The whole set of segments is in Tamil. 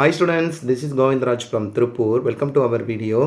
Hi students, this is Govindraj from Tripur. Welcome to our video.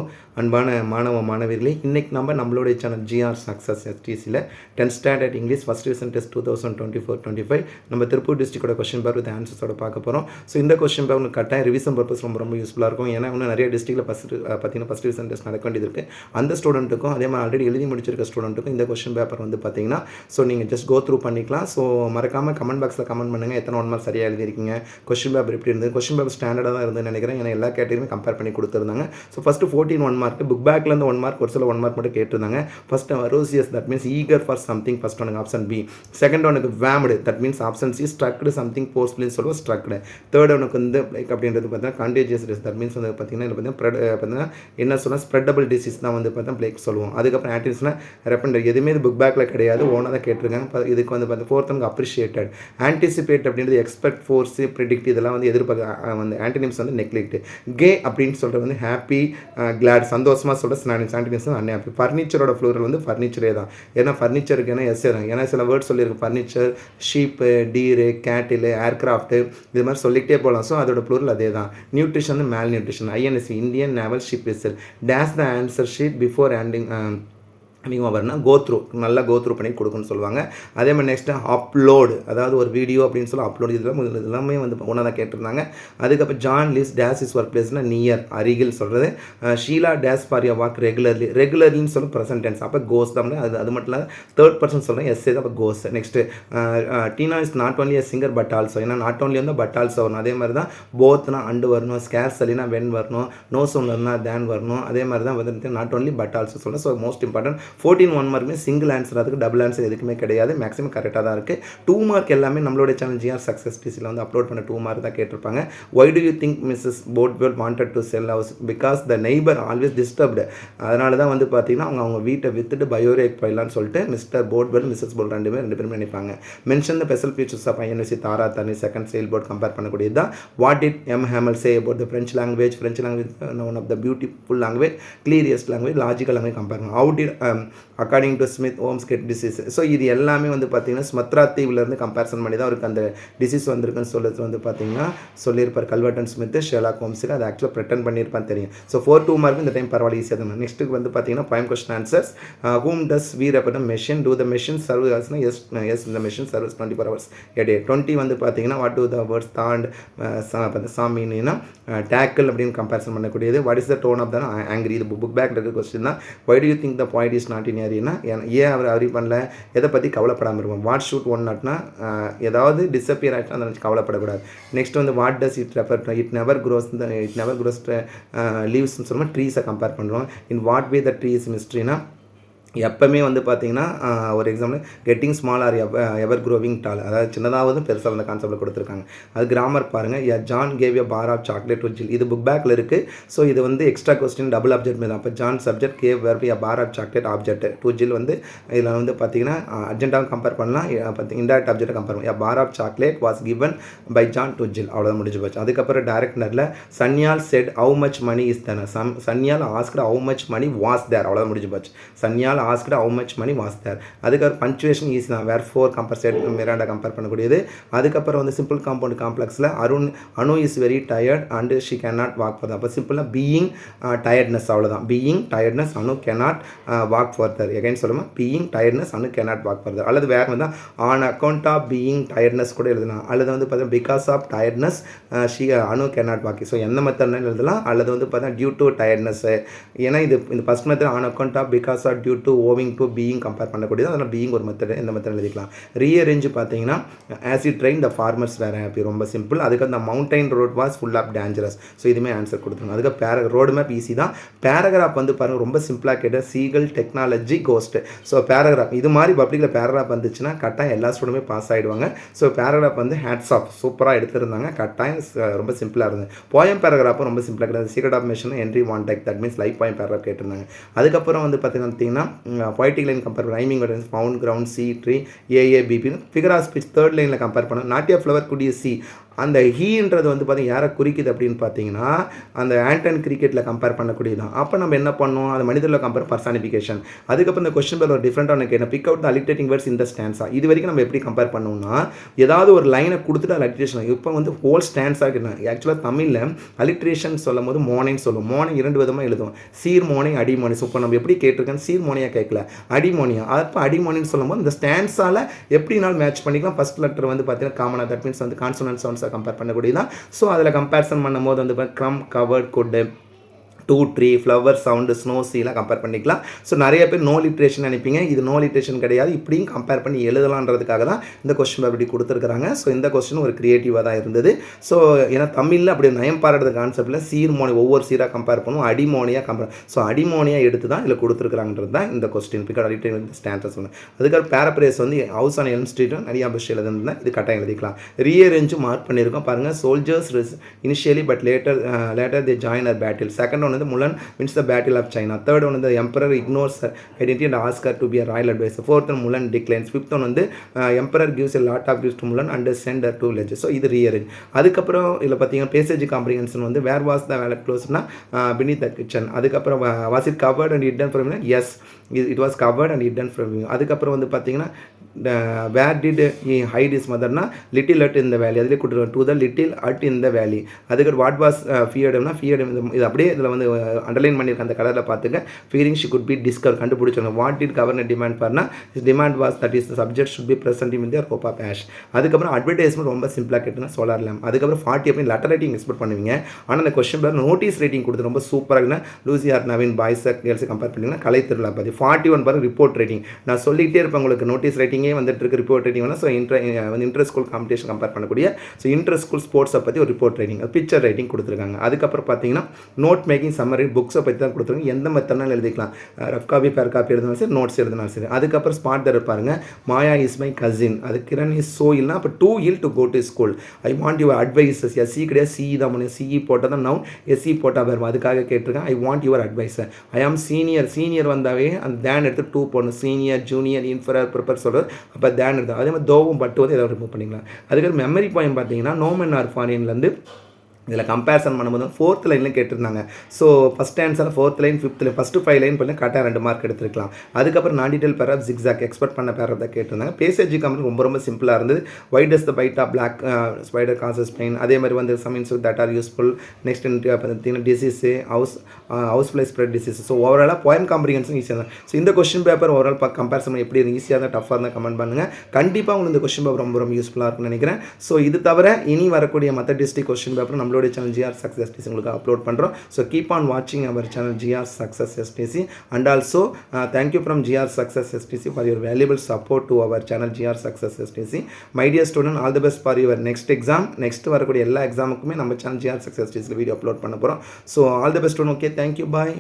அன்பான மாணவ மாணவர்களே, இன்னைக்கு நம்மளுடைய channel GR Success STCல 10th standard English first division test 2024-25 நம்ம திருப்பூர் டிஸ்ட்ரிக்டோட கொஸ்டின் பேப்பர் வித் ஆன்சர்ஸோட பார்க்க போகிறோம். ஸோ இந்த கொஸ்டின் பேப்பர் உங்களுக்கு கட்டாயம் ரிவிஷன் பர்பஸ் ரொம்ப யூஸ்ஃபுல்லாக இருக்கும். ஏன்னா இன்னும் நிறைய டிஸ்ட்ரிக்டில் பார்த்தீங்கன்னா ஃபர்ஸ்ட் டிவிஷன் டெஸ்ட் நடக்க வேண்டியது இருக்குது. அந்த ஸ்டூடெண்ட்டுக்கும் அதே மாதிரி ஆல்ரெடி எழுதி முடிச்சிருக்க ஸ்டூடெண்ட்டுக்கும் இந்த கொஸ்டின் பேப்பர் வந்து பார்த்தீங்கன்னா ஸோ நீங்கள் ஜஸ்ட் கோ த்ரூ பண்ணிக்கலாம். ஸோ மறக்காமல் கமெண்ட் பாக்ஸில் கமெண்ட் பண்ணுங்கள் எத்தனை 1 மார்க் சரியாக எழுதிருக்கீங்க, கொஸ்டின் பேப்பர் எப்படி இருந்தது. கொஸ்டின் பேப்பர் ஸ்டாண்டர்டாக தான் இருந்ததுன்னு நினைக்கிறேன். ஏன்னா எல்லா கேட்டகரியுமே கம்பேர் பண்ணி கொடுத்துருந்தாங்க. ஸோ ஃபஸ்ட்டு 14 1 மார்க், புக் பேக்லேருந்து 1 மார்க், ஒரு சில 1 மார்க் மட்டும் கேட்டிருந்தாங்க. First avaricious, that means eager for something, first ஒனுக்கு ஆப்ஷன் பி. செகண்ட் ஒனுக்கு வேம்டு, that means option C, struck something ஃபோர்ஸ்ஃபுல்லின்னு சொல்லுவோம், ஸ்ட்ரக்டு. தேர்ட் ஒனுக்கு வந்து லைக் அப்படின்றது பார்த்தீங்கன்னா கண்டேஜியஸ் டிசீஸ், தட் மீன்ஸ் வந்து பார்த்தீங்கன்னா இதில் பார்த்தீங்கன்னா என்ன சொன்னால் ஸ்ப்ரெட்டபிள் டிசீஸ் தான் வந்து பார்த்தா பிளேக் சொல்லுவோம். அதுக்கப்புறம் ஆன்டிஸ்னா ரெப்பண்டர், எதுவுமே இது புக் பேக்கில் கிடையாது, ஓனாக தான் கேட்டிருக்காங்க. இதுக்கு வந்து பார்த்தா ஃபோர்த் ஒனுக்கு அப்ரிஷியேட்டட், ஆன்டிசிபேட் அப்படின்றது எக்ஸ்பெக்ட், ஃபோர்ஸ், ப்ரிடிக்ட், இதெல்லாம் வந்து எதிர்பார்க்க வந்து ஆன்டினிம்ஸ் வந்து நெக்லெக்ட். கே அப்படின்னு சொல்கிறது வந்து ஹாப்பி, கிளாட், சந்தோஷமாக சொல்கிற ஆன்டினிம்ஸ் வந்து அன்ஹாப்பி. ஃபர்னிச்சரோட ஃப்ளூரல் வந்து ஃபர்னிச்சரே தான். ஏன்னா ஃபர்னிச்சருக்கு என்ன எஸ் தான். ஏன்னா சில வேர்ட் சொல்லியிருக்கு, ஃபர்னிச்சர், ஷீப்பு, டீரு, கேட்டில், ஏர்க்ராஃப்ட்டு, இது மாதிரி சொல்லிக்கிட்டே போகலாம். ஸோ அதோட ஃப்ளூரல் அதே தான். நியூட்ரிஷன் வந்து மேல் nutrition. INC Indian naval ship vessel. Days the answer sheet before handing நீங்கள் வரணும், கோத்ரூ நல்லா கோத்ரூ பண்ணி கொடுக்குன்னு சொல்லுவாங்க. அதே மாதிரி நெக்ஸ்ட்டு அப்லோடு, அதாவது ஒரு வீடியோ அப்படின்னு சொல்லி அப்லோடு, இது எல்லாமே வந்து ஒன்றா தான் கேட்டிருந்தாங்க. அதுக்கப்புறம் John lives days is work பிளேஸ்னால் நியர், அருகில் சொல்கிறது. Sheela days for a walk ரெகுலர்லின்னு சொல்லி ப்ரெசன்ட் டென்ஸ், அப்போ கோஸ் தான். அது மட்டும் இல்லை, தேர்ட் பர்சன் சொல்கிறேன், எஸ்ஏ தான், அப்போ goes. Next Tina is not only a singer but also, ஏன்னா நாட் ஒன்லி வந்து பட் ஆல்சோ வரணும். அதே மாதிரி தான் போத்னா அண்டு வரணும், ஸ்கேர் சலினா வென் வரணும், நோ சவுண்ட்னா தேன் வரணும். அதே மாதிரி தான் வந்து நாட் ஒன்லி பட் ஆல்சோ சொல்லணும். ஸோ மோஸ்ட் இம்பார்ட்டன்ட் 14 1 மார்க்குமே சிங்கிள் ஆன்சர், அதுக்கு டபுள் ஆன்சர் எதுக்குமே கிடையாது. மேக்ஸிமம் கரெக்டாக தான் இருக்குது. 2 மார்க் எல்லாமே நம்மளுடைய சேனல் GR Success TCல வந்து அப்லோட் பண்ண 2 மார்க் தான் கேட்டிருப்பாங்க. Why do you think Mrs. Boatwell wanted to sell house? Because the neighbor always disturbed. அதனால தான் வந்து பார்த்தீங்கன்னா அவங்க வீட்டை விற்றுட்டு பயோரேக் போயிடலான்னு சொல்லிட்டு மிஸ்டர் போட்வெல், மிஸ்ஸஸ் போல் ரெண்டு பேரும் நினைப்பாங்க. Mention the special features of INC தாரா தனி செகண்ட் சேல் போர்ட் கம்பேர் பண்ணக்கூடியது தான். What did M. Hamel say about the French language? French language one of the beautiful language, clearest language, logical language compare பண்ணணும். How did according to Smith Holmes get disease. So இது எல்லாமே வந்து பார்த்தீங்கன்னா ஸ்மத்ரா தீவிலேருந்து கம்பேரிசன் பண்ணி தான் அவருக்கு அந்த டிசீஸ் வந்திருக்குன்னு சொல்லுறது வந்து பார்த்தீங்கன்னா சொல்லியிருப்பார் கல்வர்டன் ஸ்மித் ஷெர்லாக் ஹோம்ஸுக்கு. அது ஆக்சுவலாக ப்ரெட்டன் பண்ணியிருப்பான்னு தெரியும். ஸோ 4 மார்க் இந்த டைம் பரவாயில்ல, ஈஸியாக தான். நெக்ஸ்ட்டுக்கு வந்து பார்த்தீங்கன்னா prime question answers. Whom does we represent machine, do the machine serve ஹாஸ்னா எஸ் இந்த machine serves 24 hours a day. 20 வந்து பார்த்தீங்கன்னா வாட் டூ த வேர்ட்ஸ் தாண்ட் சாமின்னா டேக்கிள் அப்படின்னு கம்பேரிசன் பண்ணக்கூடியது. What is the tone of the angry, இது புக் பேக் இருக்க கொஸ்டின் தான். Why do you think the point is not in area, ஏன் அவர் அறிவு பண்ணல, எதை பற்றி கவலைப்படாமல் இருக்கும். வாட் ஷூட் ஒன் நாட்னா ஏதாவது டிஸப்பியர் ஆகிட்டா அதை வச்சு கவலைப்படக்கூடாது. நெக்ஸ்ட் வந்து what does it refer to, it never grows லீவ்ஸ்ன்னு சொல்லுவோம், ட்ரீஸை கம்பேர் பண்ணுறோம். In what way the tree is மிஸ்ட்ரினா எப்போவுமே வந்து பார்த்தீங்கன்னா ஒரு example getting small or ever growing tall, அதாவது சின்னதாவது பெருசாக அந்த கான்செப்டில் கொடுத்துருக்காங்க. அது கிராமர் பாருங்கள். John gave a bar of chocolate to Jill, இது புக் பேக்கில் இருக்குது. ஸோ இது வந்து எக்ஸ்ட்ரா கொஸ்டின் டபுள் ஆப்ஜெக்ட் மேலே. அப்போ ஜான் சப்ஜெக்ட், கேவ் வெர்பி, a bar of chocolate object, to Jill வந்து இதில் வந்து பார்த்தீங்கன்னா அர்ஜென்ட்டாக கம்பேர் பண்ணலாம், இன்டெரக்ட் ஆப்ஜெக்ட்டை கம்பேர் பண்ணலாம். A bar of chocolate was given by John to Jill, அவ்வளோதான் முடிஞ்சு போச்சு. அதுக்கப்புறம் டைரக்டரில் Sanyal said how much money is தன, Sanyal asked how much money was there, அவ்வளோதான் முடிஞ்சு போச்சு. Sanyal asked how much money was there. அதுக்கப்புறம் பஞ்சுவேஷன் ஈஸி தான், வேர் ஃபோர் கம்பேர் மிராண்டா கம்பேர் பண்ணக்கூடியது. அதுக்கப்புறம் வந்து சிம்பிள் காம்பவுண்ட் காம்ப்ளெக்ஸில் Anu is very tired and she can not walk far. அப்போ சிம்பிளாக பீயிங் டயர்ட்னஸ், அவ்வளோதான். Being tiredness Anu cannot walk further. Again சொல்லுமா, being tiredness Anu cannot walk further. அல்லது வேறு வந்து on account of being tiredness கூட எழுதலாம். அல்லது வந்து பார்த்தீங்கன்னா because of tiredness she Anu cannot walk. So எந்த மெத்தட்னு எழுதலாம். அல்லது வந்து பார்த்தீங்கன்னா டியூ டு டயர்ட்னஸ், ஏன்னா இது இந்த first method on account of because of due to owing to being compare பண்ணக்கூடியது. அதனால் பீயிங் ஒரு மெத்தட், இந்த மெத்தட் எழுதிக்கலாம். ரீஅரேஞ்ச் பார்த்தீங்கன்னா as it train the farmers were happy, ரொம்ப சிம்பிள். அதுக்கு அந்த mountain road was full of dangerous. So இதுவுமே ஆன்சர் கொடுத்துருங்க. அதுக்கு ரோடு மேப் ஈஸி தான். பேராகிராஃப் வந்து பாருங்கள் ரொம்ப சிம்பிளாக கேட்ட seagull technology ghost. So paragraph இது மாதிரி பப்ளிக்கில் பேராகிராஃப் வந்துச்சுன்னா கட்டாயம் எல்லா ஸ்டூடெண்ட்டுமே பாஸ் ஆகிடுவாங்க. ஸோ பேராகிராஃப் வந்து ஹேட்ஸ் ஆஃப் சூப்பராக எடுத்திருந்தாங்க. கட்டாயம் ரொம்ப சிம்பிளாக இருந்தது. போயம் பேராகிராஃபும் ரொம்ப சிம்பிளாக கிடையாது. Secret of mission entry one deck, that means life poem paragraph கேட்டிருந்தாங்க. அதுக்கப்புறம் வந்து பார்த்தீங்கன்னா poetic line compare rhyming found ground see tree ஏஏபிபின்னு ஃபிகர் ஆஃப் ஸ்பீச் தேர்ட் லைனில் கம்பேர் பண்ணோம். நாட்டியா ஃப்ளவர் குட் யூ சி, அந்த ஹீன்றது வந்து பார்த்தீங்கன்னா யாரை குறிக்குது அப்படின்னு பார்த்தீங்கன்னா அந்த ஆண்டன் கிரிக்கெட்டில் கம்பேர் பண்ணக்கூடியதான். அப்போ நம்ம என்ன பண்ணோம், அது மனிதரில் கம்பேர் பர்சானிஃபிகேஷன். அதுக்கப்புறம் இந்த கொஸ்டின் பேர் ஒரு டிஃப்ரெண்டான கேட்கும், பிக் அவுட் த அலிட்டேட்டிங் வேர்ட்ஸ் இந்த ஸ்டான்ஸா. இது வரைக்கும் நம்ம எப்படி கம்பேர் பண்ணோம்னா ஏதாவது ஒரு லைனை கொடுத்துட்டு அது அலிட்ரேஷன். இப்போ வந்து ஹோல் ஸ்டான்ஸாக இருக்குது. ஆக்சுவலாக தமிழில் அலிட்ரேஷன் சொல்லும் போது மோனைன்னு சொல்லுவோம். மோனை 2 விதமாக எழுதுவோம், சீர்மோனை அடிமோனை. ஸோ இப்போ நம்ம எப்படி கேட்டிருக்கேன், சீர்மோனையாக கேட்கல, அடிமோனியா. அப்போ அடிமோனின்னு சொல்லும்போது இந்த ஸ்டான்ஸால் எப்படினாலும் மேட்ச் பண்ணிக்கலாம். ஃபர்ஸ்ட் லெட்டர் வந்து பார்த்தீங்கன்னா காமனாக, தட் மீன்ஸ் வந்து கான்சனன்ட் சவுண்ட்ஸாக கம்பேர் பண்ணக்கூடியதான். ஸோ அதில் கம்பேரிசன் பண்ணும்போது வந்து crumb, covered, good, do, tree, flower, sound, snow, சீலாம் கம்பேர் பண்ணிக்கலாம். ஸோ நிறைய பேர் நோ லிட்ரேஷன் நினைப்பீங்க, இது நோ லிட்ரேஷன் கிடையாது, இப்படியும் கம்பேர் பண்ணி எழுதலான்றதுக்காக தான் இந்த கொஸ்டின் அப்படி கொடுத்துருக்காங்க. ஸோ இந்த கொஸ்டின் ஒரு க்ரியேட்டிவாக தான் இருந்தது. ஸோ ஏன்னா தமிழில் அப்படி நயம் பாடுறது கான்செப்டில் சீர்மோனி ஒவ்வொரு சீராக கம்பேர் பண்ணுவோம், அடிமோனியாக கம்பேர். ஸோ அடிமோனியாக எடுத்து தான் இதில் கொடுத்துருக்காங்கன்றது தான் இந்த கொஸ்டின். பிகாஸ் அடிட்டே ஸ்டாண்டர்ட் சொன்னேன். அதுக்காக பேரப்ரேஸ் வந்து ஹவுஸ் ஆன் எல்ம் ஸ்ட்ரீட்டும் நிறைய பஸ் எழுதுனா இது கட்டாயம் எழுதிக்கலாம். ரீஅரேஞ்சும் மார்க் பண்ணியிருக்கோம் பாருங்கள். Soldiers initially but later they join a battle. Second one வந்து முலன் wins the battle of China. Third one, the emperor ignores her identity and asks her to be a royal advisor. Fourth one, Mulan declines. Fifth one வந்து emperor gives a lot of gifts to Mulan and send her to villages. So இது ரீஅரேஞ்ச். அதுக்கப்புறம் இதில் பார்த்தீங்கன்னா பேசேஜ் காம்ப்ரிஹென்ஷன் வந்து வேர் வாஸ் த வேலட் க்ளோஸ்னா beneath the kitchen. அதுக்கப்புறம் was it covered and hidden from you? Yes, it was covered and hidden from you. அதுக்கப்புறம் வந்து பார்த்தீங்கன்னா where did he hide is மதர்னா little hut in the valley. அதிலே கூட்டு to the little hut in the valley. அதுக்கு வாட் வாஸ் ஃபியர்டம்னா ஃபியர்டம். இது அப்படியே இதில் வந்து அண்டர்லைன் பண்ணியிருக்க அந்த கலரில் பார்த்துங்க. Fearing she could be discover கண்டுபிடிச்சாங்க. வாட் டிட் கவர்னர் டிமாண்ட் பண்ணால் is demand was that is the subject should be present in their hope of ash. அதுக்கப்புறம் அட்வர்டைஸ்மெண்ட் ரொம்ப சிம்பிளாக கேட்டுனா சோலார் லேம்ப். அதுக்கப்புறம் 40 அப்படின்னு லெட்டர் ரைட்டிங் எக்ஸ்பெக்ட் பண்ணுவீங்க. ஆனால் அந்த கொஸ்டின் பேர் நோட்டீஸ் ரைட்டிங் கொடுத்து ரொம்ப சூப்பராக இருக்குன்னா Lucy or Naveen boys girls compare பண்ணிங்கன்னா கலை திருவிழா பார்த்து 41 பாருங்க ரிப்போர்ட் ரைட்டிங். நான் சொல்லிகிட்டே இருப்பேன் உங்களுக்கு நோட்டீஸ் ரைட்டிங்கே வந்துட்டு இருக்கு, ரிப்போர்ட் ரைட்டிங் வேணும். So inter school competition compare பண்ணக்கூடிய ஸோ இன்டர் ஸ்கூல் ஸ்போர்ட்ஸை பற்றி ஒரு ரிப்போர்ட் ரைட்டிங், பிக்சர் ரைட்டிங் கொடுத்துருக்காங்க. அதுக்கப்புறம் பார்த்தீங்கன்னா நோட் மேக்கிங் சம்மரி புக்ஸை பற்றி தான் கொடுத்துருக்காங்க. எந்த மெத்தட்னாலும் எழுதிக்கலாம், ரஃப் காப்பி பேர் காப்பி எழுதினாலும் சரி, நோட்ஸ் எழுதினாலும் சரி. அதுக்கப்புறம் ஸ்பாட் தர் பாருங்க, மாயா இஸ் மை கசின். அது கிரண் இஸ் ஸோ இல்லைனா அப்போ too ill to go to school. I want your advices. SC கிடையாது, சிஇ தான் பண்ணி சிஇ போட்டால் தான் நவுன், எஸ்சி போட்டால் வரும். அதுக்காக கேட்டிருக்கேன். I want your advisor. I am senior. Senior வந்தாவே அந்த தேன் எடுத்து 2 போடணும். சீனியர், ஜூனியர், இன்ஃபரர், ப்ரிப்பர் சொல்கிறது. அப்போ தேன் எடுத்து அதே மாதிரி தோவும் பட்டு வந்து எதாவது ரிமூவ் பண்ணிக்கலாம். அதுக்கப்புறம் மெமரி பாயிண்ட் பார்த்தீங்கன்னா நோமன் ஆர் ஃபாரின்லேருந்து இதில் கம்பேரிசன் பண்ணும்போது 4th லைனில் கேட்டிருந்தாங்க. So first answer 4th line 5th line first 5 line பண்ணி கரெக்டாக 2 மார்க் எடுத்துருக்கலாம். அதுக்கப்புறம் நான் டீட்டெயில் பேராப் ஜிக்ஸாக் எக்ஸ்பெக்ட் பண்ண பேராப் தான் கேட்டிருந்தாங்க. பேசேஜ் கம்பெனி ரொம்ப சிம்பிளாக இருந்தது. Why does the bite of black spider causes pain. அதே மாதிரி வந்து சமீன்ஸ் தட் ஆர் யூஸ்ஃபுல். நெக்ஸ்ட் பார்த்தீங்கன்னா disease house fly spread disease. So ஓவராலாக போயம் காம்ப்ரிஹென்ஷன் ஈஸியாக தான். ஸோ இந்த கொஸ்டின் பேப்பர் ஓவரால் கம்பேரிசன் எப்படி இருந்து ஈஸியாக தான் டஃபாக இருந்தால் கமெண்ட் பண்ணுங்கள். கண்டிப்பாக உங்களுக்கு இந்த கொஸ்டின் பேப்பர் ரொம்ப யூஸ்ஃபுல்லாக இருக்குன்னு நினைக்கிறேன். ஸோ இது தவிர இனி வரக்கூடிய மற்ற டிஸ்ட்ரிக்ட் கொஸ்டின் பேப்பர் நம்மளுடைய சேனல் GR Success STC உங்களுக்கு அப்லோட் பண்ணுறோம். ஸோ கீப் ஆன் வாட்சிங் our channel GR Success STC and also thank you from GR Success STC for your valuable support to our channel GR Success STC. My dear student, all the best for your next exam. Next வரக்கூடிய எல்லா எக்ஸாமுக்குமே நம்ம channel GR Success STC video upload பண்ண போகிறோம். So all the best student. Okay, thank you, bye.